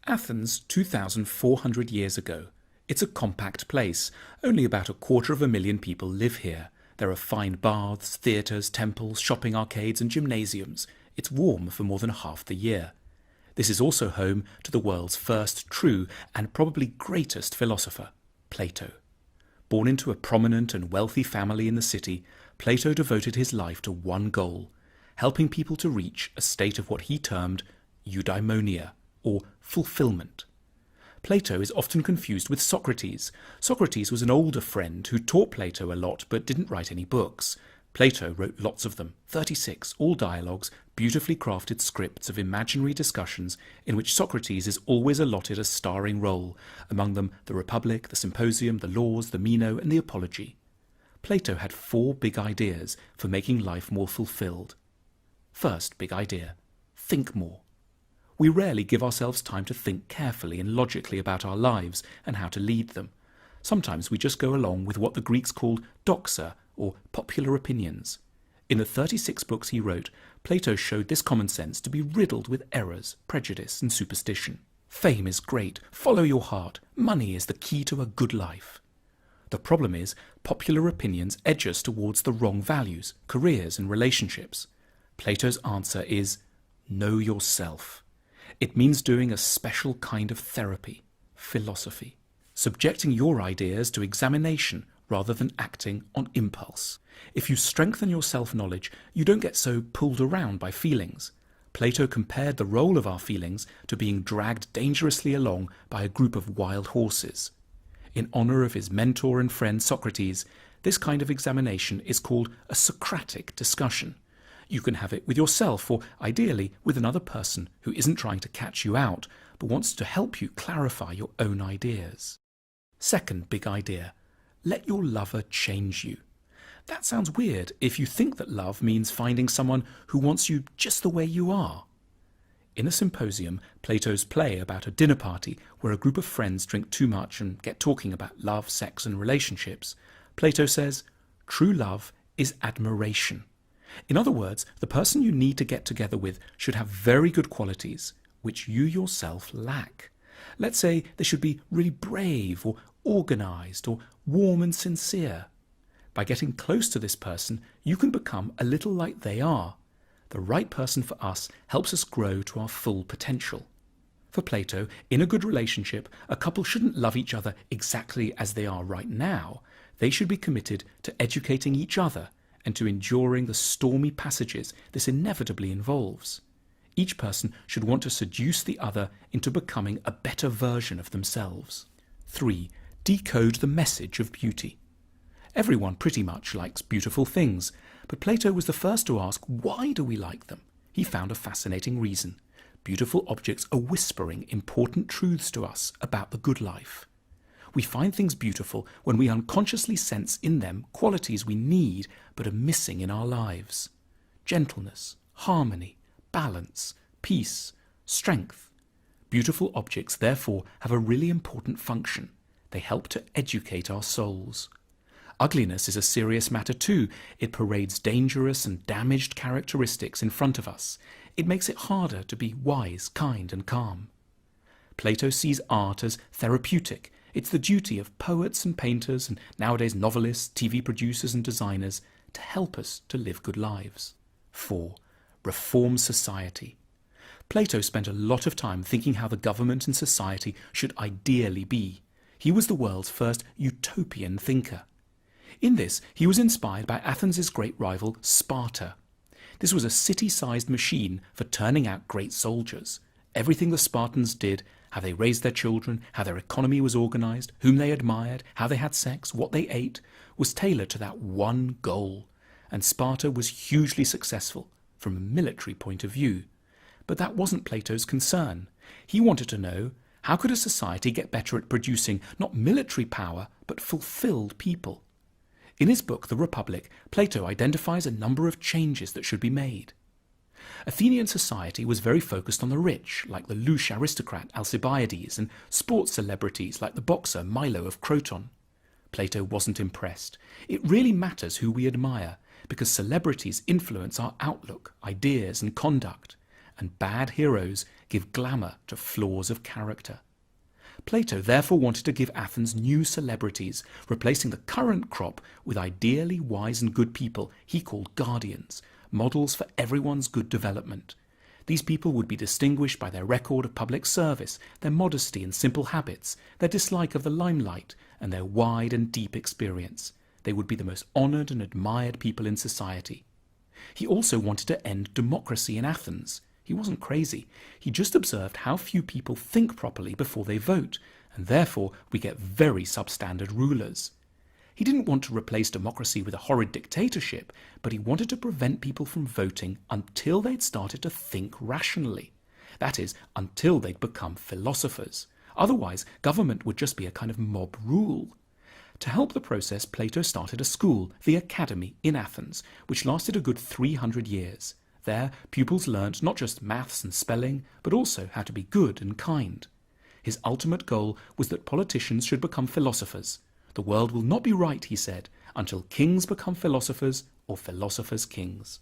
Athens, 2,400 years ago. It's a compact place. Only about 250,000 people live here. There are fine baths, theatres, temples, shopping arcades and gymnasiums. It's warm for more than half the year. This is also home to the world's first true and probably greatest philosopher, Plato. Born into a prominent and wealthy family in the city, Plato devoted his life to one goal, helping people to reach a state of what he termed eudaimonia, or fulfillment. Plato is often confused with Socrates. Socrates was an older friend who taught Plato a lot but didn't write any books. Plato wrote lots of them, 36, all dialogues, beautifully crafted scripts of imaginary discussions in which Socrates is always allotted a starring role, among them the Republic, the Symposium, the Laws, the Meno and the Apology. Plato had 4 big ideas for making life more fulfilled. First big idea, think more. We rarely give ourselves time to think carefully and logically about our lives and how to lead them. Sometimes we just go along with what the Greeks called doxa, or popular opinions. In the 36 books he wrote, Plato showed this common sense to be riddled with errors, prejudice and superstition. Fame is great, follow your heart, money is the key to a good life. The problem is, popular opinions edge us towards the wrong values, careers and relationships. Plato's answer is, know yourself. It means doing a special kind of therapy, philosophy, subjecting your ideas to examination rather than acting on impulse. If you strengthen your self-knowledge, you don't get so pulled around by feelings. Plato compared the role of our feelings to being dragged dangerously along by a group of wild horses. In honour of his mentor and friend Socrates, this kind of examination is called a Socratic discussion. You can have it with yourself or, ideally, with another person who isn't trying to catch you out, but wants to help you clarify your own ideas. Second big idea, let your lover change you. That sounds weird if you think that love means finding someone who wants you just the way you are. In a Symposium, Plato's play about a dinner party where a group of friends drink too much and get talking about love, sex and relationships, Plato says, true love is admiration. In other words, the person you need to get together with should have very good qualities, which you yourself lack. Let's say they should be really brave or organised or warm and sincere. By getting close to this person, you can become a little like they are. The right person for us helps us grow to our full potential. For Plato, in a good relationship, a couple shouldn't love each other exactly as they are right now. They should be committed to educating each other and to enduring the stormy passages this inevitably involves. Each person should want to seduce the other into becoming a better version of themselves. 3. Decode the message of beauty. Everyone pretty much likes beautiful things, but Plato was the first to ask, why do we like them? He found a fascinating reason. Beautiful objects are whispering important truths to us about the good life. We find things beautiful when we unconsciously sense in them qualities we need but are missing in our lives. Gentleness, harmony, balance, peace, strength. Beautiful objects therefore have a really important function. They help to educate our souls. Ugliness is a serious matter too. It parades dangerous and damaged characteristics in front of us. It makes it harder to be wise, kind and calm. Plato sees art as therapeutic. It's the duty of poets and painters and nowadays novelists, TV producers and designers to help us to live good lives. 4. Reform society. Plato spent a lot of time thinking how the government and society should ideally be. He was the world's first utopian thinker. In this, he was inspired by Athens' great rival, Sparta. This was a city-sized machine for turning out great soldiers. Everything the Spartans did, how they raised their children, how their economy was organised, whom they admired, how they had sex, what they ate, was tailored to that one goal. And Sparta was hugely successful from a military point of view. But that wasn't Plato's concern. He wanted to know, how could a society get better at producing not military power, but fulfilled people? In his book, The Republic, Plato identifies a number of changes that should be made. Athenian society was very focused on the rich, like the louche aristocrat Alcibiades, and sports celebrities like the boxer Milo of Croton. Plato wasn't impressed. It really matters who we admire, because celebrities influence our outlook, ideas and conduct, and bad heroes give glamour to flaws of character. Plato therefore wanted to give Athens new celebrities, replacing the current crop with ideally wise and good people he called guardians, models for everyone's good development. These people would be distinguished by their record of public service, their modesty and simple habits, their dislike of the limelight, and their wide and deep experience. They would be the most honoured and admired people in society. He also wanted to end democracy in Athens. He wasn't crazy. He just observed how few people think properly before they vote, and therefore we get very substandard rulers. He didn't want to replace democracy with a horrid dictatorship, but he wanted to prevent people from voting until they'd started to think rationally. That is, until they'd become philosophers. Otherwise, government would just be a kind of mob rule. To help the process, Plato started a school, the Academy, in Athens, which lasted a good 300 years. There, pupils learnt not just maths and spelling, but also how to be good and kind. His ultimate goal was that politicians should become philosophers. The world will not be right, he said, until kings become philosophers or philosophers kings.